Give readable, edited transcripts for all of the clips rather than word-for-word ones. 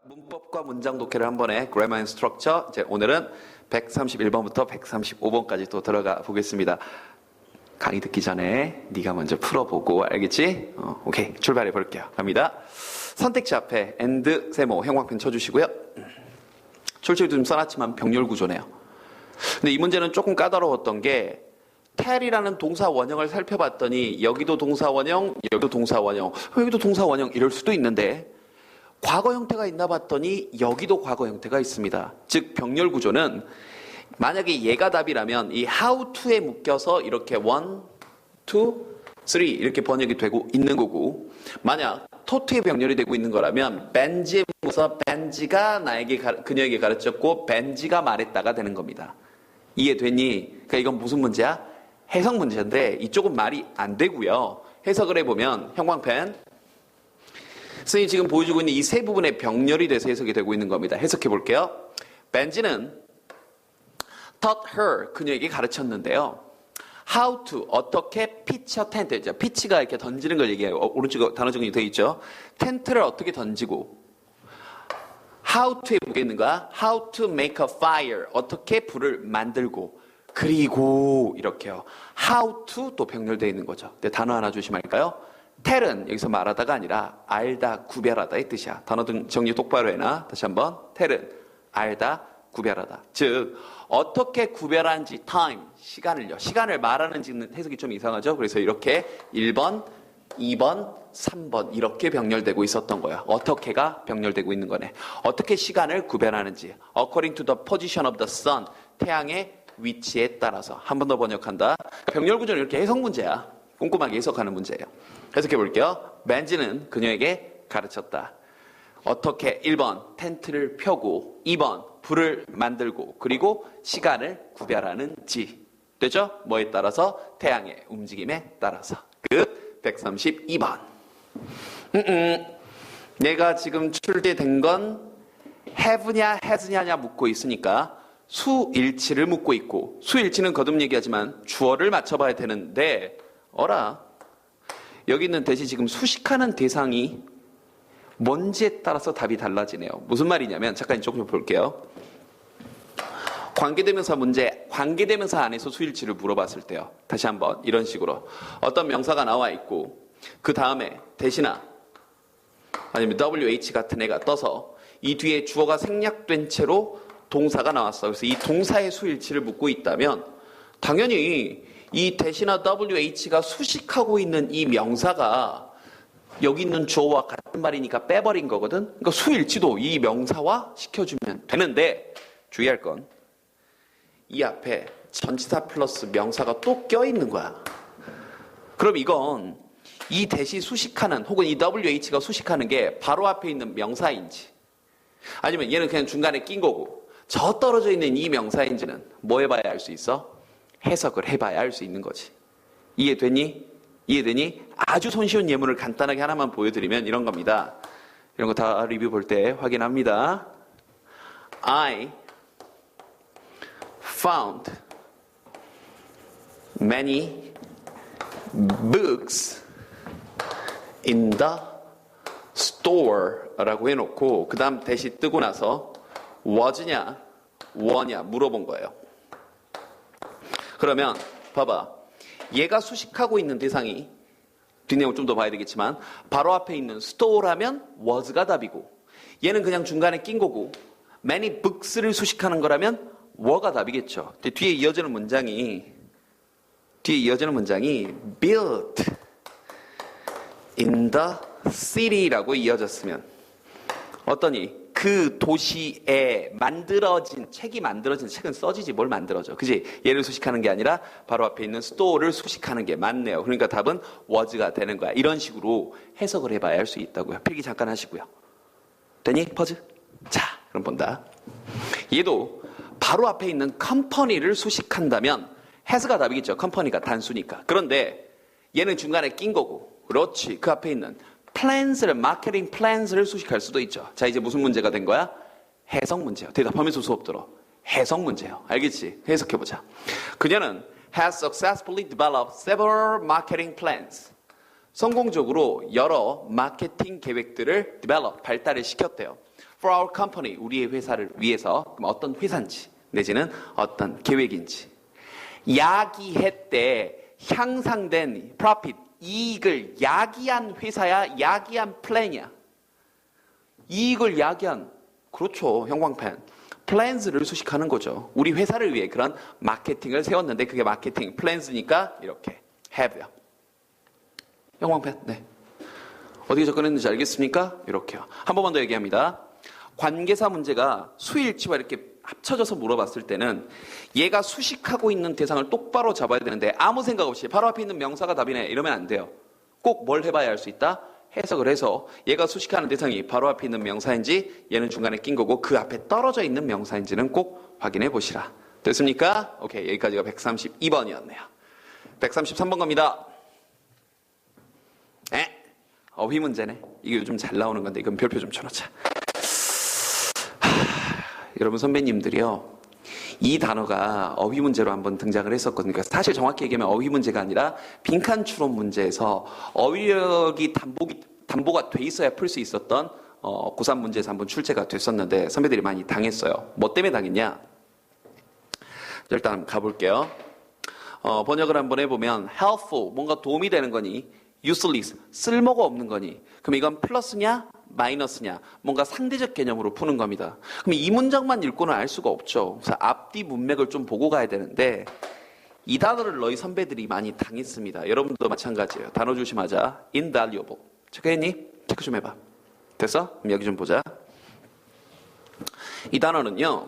문법과 문장 독해를 한 번에 Grammar and Structure. 이제 오늘은 131번부터 135번까지 또 들어가 보겠습니다. 강의 듣기 전에 네가 먼저 풀어보고 알겠지? 오케이, 출발해 볼게요. 갑니다. 선택지 앞에 and, 세모, 형광펜 쳐주시고요. 출처도 좀 써놨지만 병렬 구조네요. 근데 이 문제는 조금 까다로웠던 게 tell이라는 동사 원형을 살펴봤더니 여기도 동사 원형, 여기도 동사 원형, 여기도 동사 원형 이럴 수도 있는데 과거 형태가 있나 봤더니 여기도 과거 형태가 있습니다. 즉 병렬 구조는 만약에 얘가 답이라면 이 how to에 묶여서 이렇게 1, 2, 3 이렇게 번역이 되고 있는 거고, 만약 토트의 병렬이 되고 있는 거라면 벤지에 묶어서 벤지가 그녀에게 가르쳤고 벤지가 말했다가 되는 겁니다. 이해됐니? 그러니까 이건 무슨 문제야? 해석 문제인데 이쪽은 말이 안 되고요. 해석을 해보면 형광펜 선생님이 지금 보여주고 있는 이 세 부분의 병렬이 돼서 해석이 되고 있는 겁니다. 해석해 볼게요. 벤지는 taught her, 그녀에게 가르쳤는데요. how to, 어떻게 pitch a tent, pitch가 이렇게 던지는 걸 얘기해요. 오른쪽 단어 정리 되어 있죠. 텐트를 어떻게 던지고, how to에 보겠는가? how to make a fire, 어떻게 불을 만들고, 그리고 이렇게요. how to 또 병렬되어 있는 거죠. 근데 단어 하나 조심할까요? tell은 여기서 말하다가 아니라 알다, 구별하다의 뜻이야. 단어 등 정리 똑바로 해놔. 다시 한번. tell은 알다, 구별하다. 즉 어떻게 구별하는지 time, 시간을요. 시간을 말하는지는 해석이 좀 이상하죠. 그래서 이렇게 1번, 2번, 3번 이렇게 병렬되고 있었던 거야. 어떻게가 병렬되고 있는 거네. 어떻게 시간을 구별하는지. According to the position of the sun, 태양의 위치에 따라서. 한 번 더 번역한다. 병렬 구조는 이렇게 해석 문제야. 꼼꼼하게 해석하는 문제예요. 해석해 볼게요. 벤지는 그녀에게 가르쳤다. 어떻게 1번 텐트를 펴고 2번 불을 만들고 그리고 시간을 구별하는지. 되죠? 뭐에 따라서? 태양의 움직임에 따라서. 끝. 132번. 내가 지금 출제된 건 have냐 has냐냐 묻고 있으니까 수일치를 묻고 있고, 수일치는 거듭 얘기하지만 주어를 맞춰봐야 되는데 어라, 여기 있는 대시 지금 수식하는 대상이 뭔지에 따라서 답이 달라지네요. 무슨 말이냐면 잠깐 이쪽 좀 볼게요. 관계대명사 문제, 관계대명사 안에서 수일치를 물어봤을 때요. 다시 한번 이런 식으로 어떤 명사가 나와 있고 그 다음에 대시나 아니면 WH 같은 애가 떠서 이 뒤에 주어가 생략된 채로 동사가 나왔어. 그래서 이 동사의 수일치를 묻고 있다면 당연히 이 대시나 WH가 수식하고 있는 이 명사가 여기 있는 주어와 같은 말이니까 빼버린 거거든. 그러니까 수일치도 이 명사와 시켜주면 되는데 주의할 건 이 앞에 전치사 플러스 명사가 또 껴있는 거야. 그럼 이건 이 대시 수식하는 혹은 이 WH가 수식하는 게 바로 앞에 있는 명사인지 아니면 얘는 그냥 중간에 낀 거고 저 떨어져 있는 이 명사인지는 뭐 해봐야 알 수 있어? 해석을 해봐야 알 수 있는 거지. 이해됐니? 이해되니? 아주 손쉬운 예문을 간단하게 하나만 보여드리면 이런 겁니다. 이런 거 다 리뷰 볼 때 확인합니다. I found many books in the store 라고 해놓고 그 다음 대시 뜨고 나서 was냐 were냐 물어본 거예요. 그러면 봐봐, 얘가 수식하고 있는 대상이 뒷내용 좀 더 봐야 되겠지만 바로 앞에 있는 store라면 was가 답이고 얘는 그냥 중간에 낀 거고 many books를 수식하는 거라면 were가 답이겠죠. 근데 뒤에 이어지는 문장이 built in the city라고 이어졌으면 어떠니? 그 도시에 책이 만들어진 책은 써지지 뭘 만들어져. 그지? 얘를 수식하는 게 아니라 바로 앞에 있는 store를 수식하는 게 맞네요. 그러니까 답은 was가 되는 거야. 이런 식으로 해석을 해봐야 할 수 있다고요. 필기 잠깐 하시고요. 되니? 퍼즐? 자, 그럼 본다. 얘도 바로 앞에 있는 company를 수식한다면 has가 답이겠죠. company가 단수니까. 그런데 얘는 중간에 낀 거고, 그렇지. 그 앞에 있는 plans를, 마케팅 plans를 수식할 수도 있죠. 자, 이제 무슨 문제가 된 거야? 해석 문제요. 대답하면서 수업 들어. 해석 문제요. 알겠지? 해석해보자. 그녀는 has successfully developed several marketing plans. 성공적으로 여러 마케팅 계획들을 develop, 발달을 시켰대요. For our company, 우리의 회사를 위해서. 그럼 어떤 회사인지 내지는 어떤 계획인지. 야기했대 향상된 profit, 이익을 야기한 회사야, 야기한 플랜이야. 이익을 야기한, 그렇죠, 형광펜. 플랜스를 수식하는 거죠. 우리 회사를 위해 그런 마케팅을 세웠는데 그게 마케팅 플랜스니까 이렇게 have요. 형광펜, 네. 어떻게 접근했는지 알겠습니까? 이렇게요. 한 번만 더 얘기합니다. 관계사 문제가 수일치와 이렇게 합쳐져서 물어봤을 때는 얘가 수식하고 있는 대상을 똑바로 잡아야 되는데 아무 생각 없이 바로 앞에 있는 명사가 답이네 이러면 안 돼요. 꼭 뭘 해봐야 할 수 있다? 해석을 해서 얘가 수식하는 대상이 바로 앞에 있는 명사인지 얘는 중간에 낀 거고 그 앞에 떨어져 있는 명사인지는 꼭 확인해 보시라. 됐습니까? 오케이, 여기까지가 132번이었네요. 133번 갑니다. 어휘 문제네. 이게 요즘 잘 나오는 건데 이건 별표 좀 쳐놓자. 여러분 선배님들이요, 이 단어가 어휘 문제로 한번 등장을 했었거든요. 그러니까 사실 정확히 얘기하면 어휘 문제가 아니라 빈칸 추론 문제에서 어휘력이 담보가 돼 있어야 풀 수 있었던 고3 문제에서 한번 출제가 됐었는데 선배들이 많이 당했어요. 뭐 때문에 당했냐? 일단 가볼게요. 번역을 한번 해보면 helpful, 뭔가 도움이 되는 거니, useless, 쓸모가 없는 거니, 그럼 이건 플러스냐 마이너스냐, 뭔가 상대적 개념으로 푸는 겁니다. 그럼 이 문장만 읽고는 알 수가 없죠. 그래서 앞뒤 문맥을 좀 보고 가야 되는데 이 단어를 너희 선배들이 많이 당했습니다. 여러분도 마찬가지예요. 단어 조심하자. invaluable. 체크했니? 체크 좀 해봐. 됐어? 그럼 여기 좀 보자. 이 단어는요,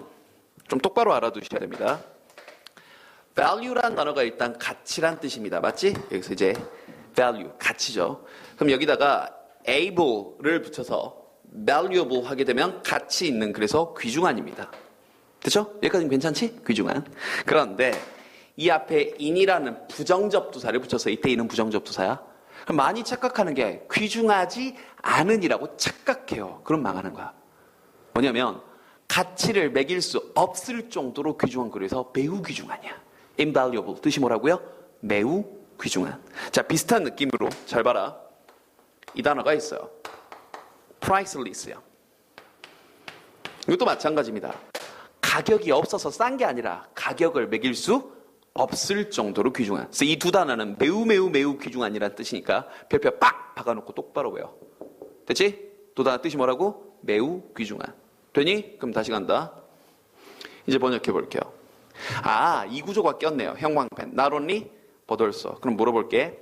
좀 똑바로 알아두셔야 됩니다. value란 단어가 일단 가치란 뜻입니다. 맞지? 여기서 이제 value, 가치죠. 그럼 여기다가 able를 붙여서 valuable 하게 되면 가치 있는, 그래서 귀중한입니다. 됐죠? 여기까지는 괜찮지? 귀중한. 그런데 이 앞에 in이라는 부정접두사를 붙여서 이때 in은 부정접두사야. 그럼 많이 착각하는 게 귀중하지 않은이라고 착각해요. 그럼 망하는 거야. 뭐냐면 가치를 매길 수 없을 정도로 귀중한, 그래서 매우 귀중하냐. invaluable 뜻이 뭐라고요? 매우 귀중한. 자, 비슷한 느낌으로 잘 봐라. 이 단어가 있어요. priceless요. 이것도 마찬가지입니다. 가격이 없어서 싼 게 아니라 가격을 매길 수 없을 정도로 귀중한. 그래서 이 두 단어는 매우 매우 매우 귀중한이라는 뜻이니까 별표 빡 박아놓고 똑바로 외워. 됐지? 두 단어 뜻이 뭐라고? 매우 귀중한. 되니? 그럼 다시 간다. 이제 번역해 볼게요. 이 구조가 꼈네요. 형광펜. Not only, but also. 그럼 물어볼게.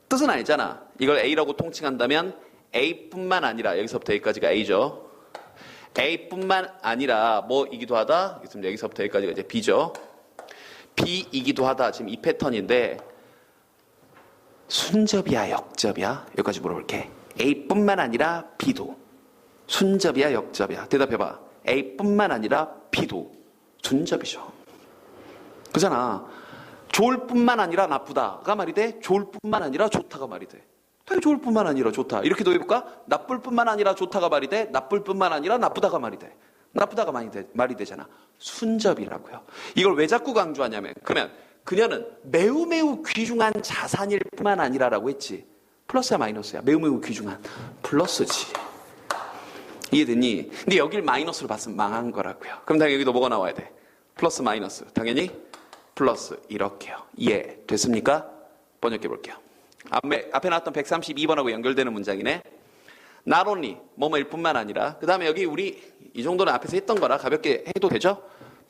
뜻은 아니잖아. 이걸 A라고 통칭한다면 A뿐만 아니라, 여기서부터 여기까지가 A죠. A뿐만 아니라 뭐이기도 하다. 여기서부터 여기까지가 이제 B죠. B이기도 하다. 지금 이 패턴인데 순접이야 역접이야? 여기까지 물어볼게. A뿐만 아니라 B도 순접이야 역접이야? 대답해봐. A뿐만 아니라 B도 순접이죠. 그잖아. 좋을 뿐만 아니라 나쁘다가 말이 돼. 좋을 뿐만 아니라 좋다가 말이 돼. 좋을 뿐만 아니라 좋다. 이렇게도 해볼까? 나쁠 뿐만 아니라 좋다가 말이 돼. 나쁠 뿐만 아니라 나쁘다가 말이 돼. 나쁘다가 말이 되잖아. 순접이라고요. 이걸 왜 자꾸 강조하냐면, 그러면 그녀는 매우 매우 귀중한 자산일 뿐만 아니라라고 했지. 플러스야 마이너스야? 매우 매우 귀중한 플러스지. 이해됐니? 근데 여길 마이너스로 봤으면 망한 거라고요. 그럼 당연히 여기도 뭐가 나와야 돼? 플러스 마이너스. 당연히 플러스. 이렇게요. 이해됐습니까? 번역해 볼게요. 앞에 나왔던 132번하고 연결되는 문장이네. Not only, 뭐뭐일 뿐만 아니라. 그 다음에 여기 우리 이 정도는 앞에서 했던 거라 가볍게 해도 되죠?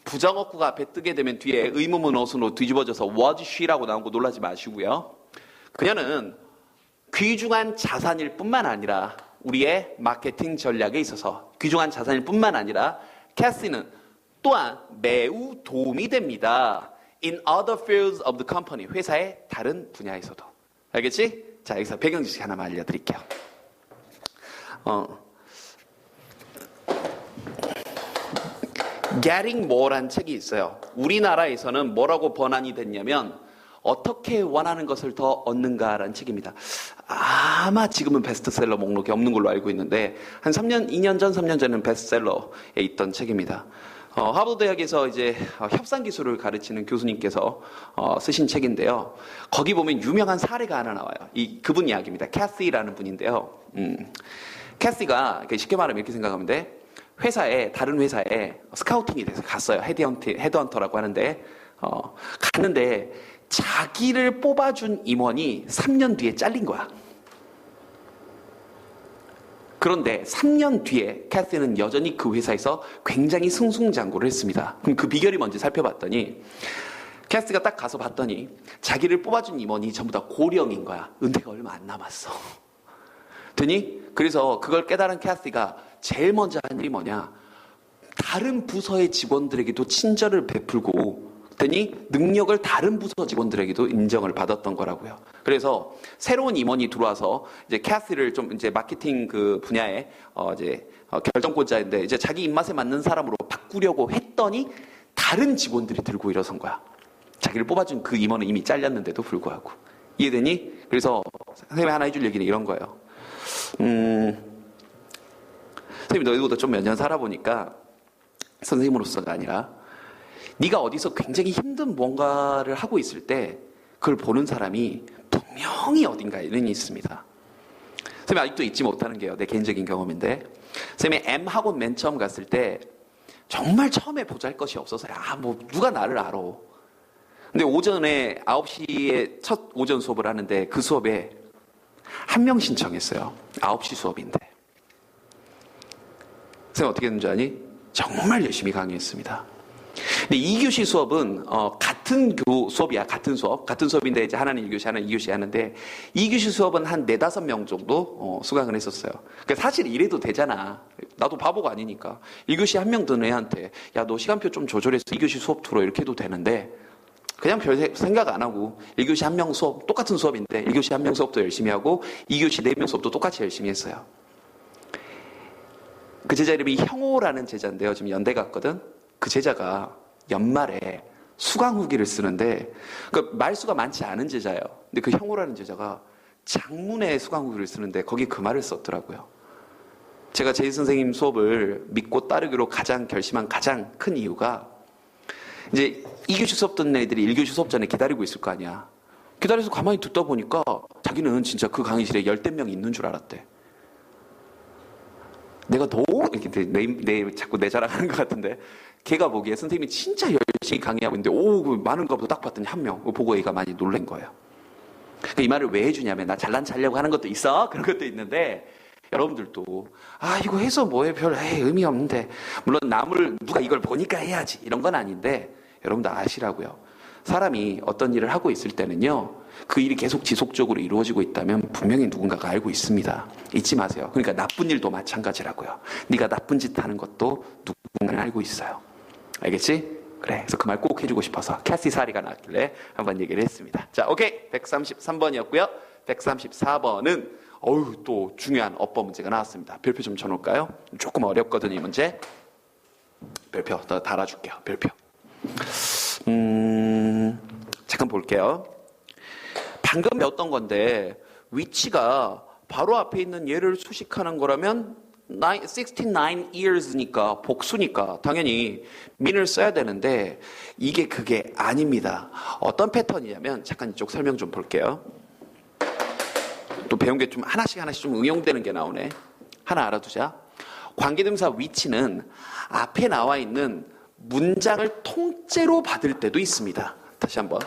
부정어구가 앞에 뜨게 되면 뒤에 의문문 어순으로 뒤집어져서 was she라고 나온 거 놀라지 마시고요. 그녀는 귀중한 자산일 뿐만 아니라 우리의 마케팅 전략에 있어서 귀중한 자산일 뿐만 아니라 캐시는 또한 매우 도움이 됩니다. In other fields of the company. 회사의 다른 분야에서도. 알겠지? 자, 여기서 배경 지식 하나만 알려드릴게요. Getting More란 책이 있어요. 우리나라에서는 뭐라고 번안이 됐냐면 어떻게 원하는 것을 더 얻는가라는 책입니다. 아마 지금은 베스트셀러 목록에 없는 걸로 알고 있는데 한 2년 전, 3년 전에는 베스트셀러에 있던 책입니다. 하버드 대학에서 이제 협상 기술을 가르치는 교수님께서 쓰신 책인데요. 거기 보면 유명한 사례가 하나 나와요. 그분 이야기입니다. 캐시라는 분인데요. 캐시가 쉽게 말하면 이렇게 생각하면 돼. 다른 회사에 스카우팅이 돼서 갔어요. 헤드헌터라고 하는데, 갔는데 자기를 뽑아준 임원이 3년 뒤에 잘린 거야. 그런데 3년 뒤에 캐시는 여전히 그 회사에서 굉장히 승승장구를 했습니다. 그럼 그 비결이 뭔지 살펴봤더니 캐시가 딱 가서 봤더니 자기를 뽑아준 임원이 전부 다 고령인 거야. 은퇴가 얼마 안 남았어. 그래서 그걸 깨달은 캐시가 제일 먼저 한 일이 뭐냐, 다른 부서의 직원들에게도 친절을 베풀고 능력을 다른 부서 직원들에게도 인정을 받았던 거라고요. 그래서 새로운 임원이 들어와서 이제 캐시를 좀 이제 마케팅 그 분야에 결정권자인데 이제 자기 입맛에 맞는 사람으로 바꾸려고 했더니 다른 직원들이 들고 일어선 거야. 자기를 뽑아준 그 임원은 이미 잘렸는데도 불구하고. 이해되니? 그래서 선생님이 하나 해줄 얘기는 이런 거예요. 선생님이 너희보다 좀 몇 년 살아보니까 선생님으로서가 아니라 네가 어디서 굉장히 힘든 뭔가를 하고 있을 때 그걸 보는 사람이 분명히 어딘가에는 있습니다. 선생님이 아직도 잊지 못하는 게요, 내 개인적인 경험인데, 선생님이 M학원 맨 처음 갔을 때 정말 처음에 보잘것이 없어서 뭐 누가 나를 알아. 근데 오전에 9시에 첫 오전 수업을 하는데 그 수업에 한 명 신청했어요. 9시 수업인데. 선생님 어떻게 했는지 아니? 정말 열심히 강의했습니다. 근데 2교시 수업은 같은 수업이야. 같은 수업인데 이제 하나는 1교시, 하나는 2교시 하는데 2교시 수업은 한 4, 5명 정도 수강을 했었어요. 그러니까 사실 이래도 되잖아. 나도 바보가 아니니까. 1교시 한 명 든 애한테 야, 너 시간표 좀 조절해서 2교시 수업 들어 이렇게 해도 되는데 그냥 별 생각 안 하고 1교시 한 명 수업, 똑같은 수업인데 1교시 한 명 수업도 열심히 하고 2교시 4명 수업도 똑같이 열심히 했어요. 그 제자 이름이 형호라는 제자인데요. 지금 연대 갔거든. 그 제자가 연말에 수강 후기를 쓰는데 그 말수가 많지 않은 제자예요. 근데 그 형호라는 제자가 장문의 수강 후기를 쓰는데 거기 그 말을 썼더라고요. 제가 제이 선생님 수업을 믿고 따르기로 결심한 가장 큰 이유가 이제 2교시 수업 듣는 애들이 1교시 수업 전에 기다리고 있을 거 아니야. 기다려서 가만히 듣다 보니까 자기는 진짜 그 강의실에 10명 있는 줄 알았대. 내가 너무 이렇게 자꾸 내 자랑하는 것 같은데 걔가 보기에 선생님이 진짜 열심히 강의하고 있는데 많은가 보다 딱 봤더니 한 명 보고 얘가 많이 놀란 거예요. 이 말을 왜 해주냐면 나 잘난 척하려고 하는 것도 있어. 그런 것도 있는데 여러분들도 이거 해서 뭐해 별 의미 없는데 물론 남을 누가 이걸 보니까 해야지 이런 건 아닌데 여러분도 아시라고요. 사람이 어떤 일을 하고 있을 때는요, 그 일이 계속 지속적으로 이루어지고 있다면 분명히 누군가가 알고 있습니다. 잊지 마세요. 그러니까 나쁜 일도 마찬가지라고요. 네가 나쁜 짓 하는 것도 누군가는 알고 있어요. 알겠지? 그래. 그래서 그 말 꼭 해주고 싶어서 캐시 사리가 나왔길래 한번 얘기를 했습니다. 자, 오케이. 133번이었고요. 134번은 또 중요한 업보 문제가 나왔습니다. 별표 좀 쳐놓을까요? 조금 어렵거든요, 이 문제. 별표 더 달아줄게요. 별표. 잠깐 볼게요. 방금 배웠던 건데 위치가 바로 앞에 있는 얘를 수식하는 거라면 69 years니까 복수니까 당연히 mean을 써야 되는데 이게 그게 아닙니다. 어떤 패턴이냐면 잠깐 이쪽 설명 좀 볼게요. 또 배운 게 좀 하나씩 좀 응용되는 게 나오네. 하나 알아두자. 관계대명사 위치는 앞에 나와 있는 문장을 통째로 받을 때도 있습니다. 다시 한번.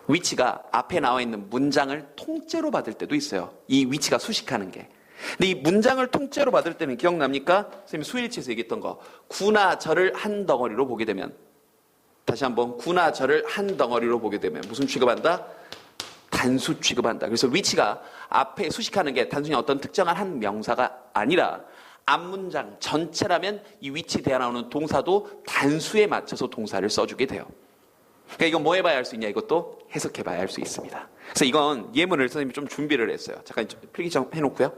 위치가 앞에 나와 있는 문장을 통째로 받을 때도 있어요. 이 위치가 수식하는 게. 근데 이 문장을 통째로 받을 때는 기억납니까? 선생님이 수일치에서 얘기했던 거. 구나 절을 한 덩어리로 보게 되면. 다시 한번. 구나 절을 한 덩어리로 보게 되면 무슨 취급한다? 단수 취급한다. 그래서 위치가 앞에 수식하는 게 단순히 어떤 특정한 한 명사가 아니라 앞문장 전체라면 이 위치에 대해 나오는 동사도 단수에 맞춰서 동사를 써주게 돼요. 그러니까 이건 뭐 해봐야 할 수 있냐? 이것도 해석해봐야 할 수 있습니다. 그래서 이건 예문을 선생님이 좀 준비를 했어요. 잠깐 필기 좀 해놓고요.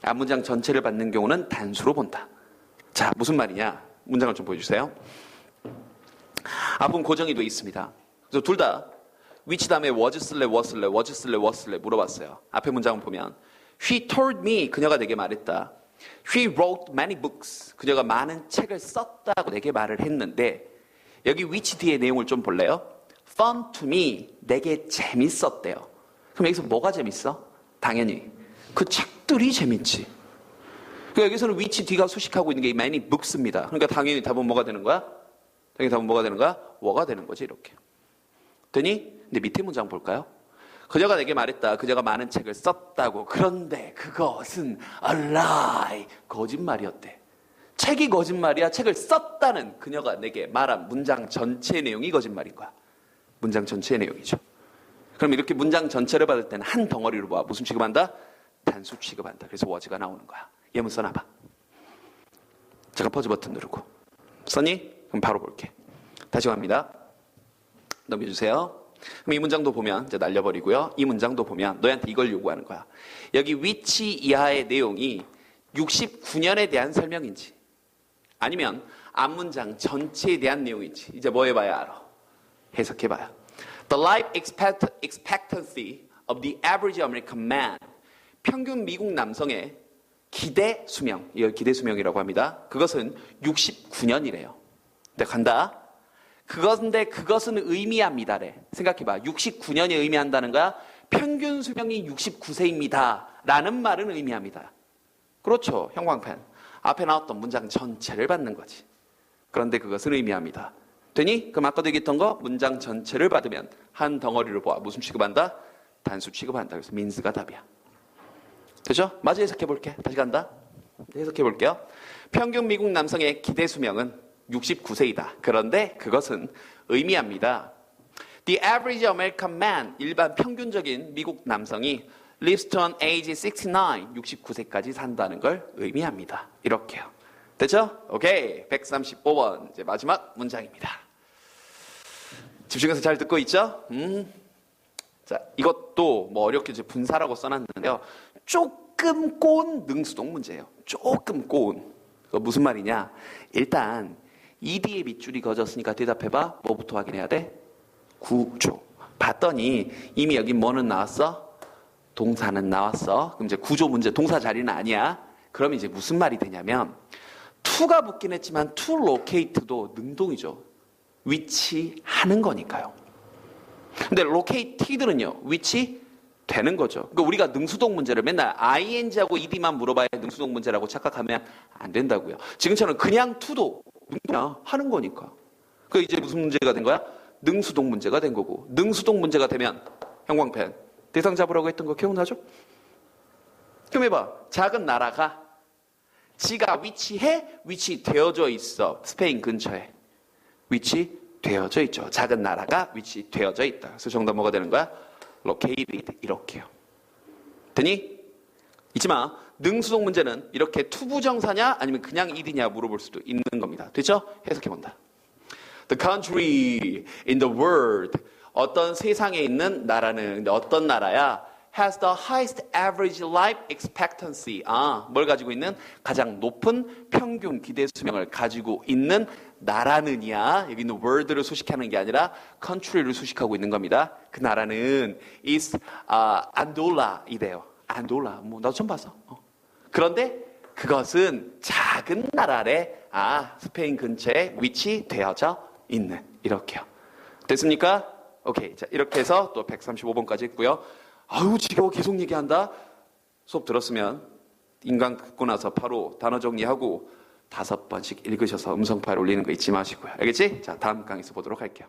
앞문장 전체를 받는 경우는 단수로 본다. 자, 무슨 말이냐? 문장을 좀 보여주세요. 앞은 고정이 돼 있습니다. 그래서 둘 다 위치 다음에 was 쓸래 물어봤어요. 앞에 문장을 보면 She told me, 그녀가 내게 말했다. She wrote many books, 그녀가 많은 책을 썼다고 내게 말을 했는데 여기 위치 뒤에 내용을 좀 볼래요? Fun to me, 내게 재밌었대요. 그럼 여기서 뭐가 재밌어? 당연히 그 책들이 재밌지. 그러니까 여기서는 which 뒤가 수식하고 있는 게 many books입니다. 그러니까 당연히 답은 뭐가 되는 거야? 당연히 답은 뭐가 되는 거야? were 가 되는 거지, 이렇게. 되니? 근데 밑에 문장 볼까요? 그녀가 내게 말했다. 그녀가 많은 책을 썼다고. 그런데 그것은 a lie. 거짓말이었대. 책이 거짓말이야. 책을 썼다는 그녀가 내게 말한 문장 전체의 내용이 거짓말인 거야. 문장 전체의 내용이죠. 그럼 이렇게 문장 전체를 받을 때는 한 덩어리로 봐. 무슨 취급한다? 단수 취급한다. 그래서 was가 나오는 거야. 예문 써놔봐. 잠깐 퍼즈 버튼 누르고. 썼니? 그럼 바로 볼게. 다시 갑니다. 넘겨주세요. 그럼 이 문장도 보면 이제 날려버리고요. 이 문장도 보면 너희한테 이걸 요구하는 거야. 여기 which 이하의 내용이 69년에 대한 설명인지 아니면 앞문장 전체에 대한 내용인지 이제 뭐 해봐야 알아? 해석해봐야. The life expectancy of the average American man. 평균 미국 남성의 기대 수명. 이걸 기대 수명이라고 합니다. 그것은 69년이래요. 근데 간다. 그것은 의미합니다래. 생각해봐. 69년이 의미한다는 거야. 평균 수명이 69세입니다. 라는 말은 의미합니다. 그렇죠. 형광펜. 앞에 나왔던 문장 전체를 받는 거지. 그런데 그것은 의미합니다. 되니? 그럼 아까도 얘기했던 거 문장 전체를 받으면 한 덩어리로 보아. 무슨 취급한다? 단수 취급한다. 그래서 means가 답이야. 되죠? 마저 해석해 볼게. 다시 간다. 해석해 볼게요. 평균 미국 남성의 기대 수명은 69세이다. 그런데 그것은 의미합니다. The average American man, 일반 평균적인 미국 남성이 lives to an age 69, 69세까지 산다는 걸 의미합니다. 이렇게요. 됐죠? 오케이. 135번. 이제 마지막 문장입니다. 집중해서 잘 듣고 있죠? 자, 이것도 뭐 어렵게 이제 분사라고 써놨는데요. 조금 꼬운 능수동 문제예요. 조금 꼬운. 그거 무슨 말이냐? 일단 ED의 밑줄이 그어졌으니까 대답해봐. 뭐부터 확인해야 돼? 구조. 봤더니 이미 여기 뭐는 나왔어? 동사는 나왔어. 그럼 이제 구조 문제, 동사 자리는 아니야. 그럼 이제 무슨 말이 되냐면 to가 붙긴 했지만 to locate도 능동이죠. 위치하는 거니까요. 근데 located는요. 위치 되는 거죠. 그러니까 우리가 능수동 문제를 맨날 ing하고 ed만 물어봐야 능수동 문제라고 착각하면 안 된다고요. 지금처럼 그냥 to도 그냥 하는 거니까. 그 이제 무슨 문제가 된 거야? 능수동 문제가 된 거고. 능수동 문제가 되면 형광펜 대상 잡으라고 했던 거 기억나죠? 그럼 해봐. 작은 나라가 지가 위치되어져 있어. 스페인 근처에. 위치되어져 있죠. 작은 나라가 위치되어져 있다. 그래서 정답 뭐가 되는 거야? located. 이렇게요. 되니? 잊지 마. 능수동 문제는 이렇게 투부정사냐 아니면 그냥 id냐 물어볼 수도 있는 겁니다. 됐죠? 해석해본다. The country in the world. 어떤 세상에 있는 나라는 근데 어떤 나라야? has the highest average life expectancy. 뭘 가지고 있는? 가장 높은 평균 기대 수명을 가지고 있는 나라는이야. 여기 있는 world를 수식하는 게 아니라 country를 수식하고 있는 겁니다. 그 나라는 is 안돌라이래요. 안돌라. 뭐 나도 처음 봤어. 그런데 그것은 작은 나라래. 스페인 근처에 위치되어져 있는. 이렇게요. 됐습니까? 오케이. 자, 이렇게 해서 또 135번까지 했고요. 아유, 지겨워. 계속 얘기한다. 수업 들었으면 인강 듣고 나서 바로 단어 정리하고 5번씩 읽으셔서 음성 파일 올리는 거 잊지 마시고요. 알겠지? 자, 다음 강의에서 보도록 할게요.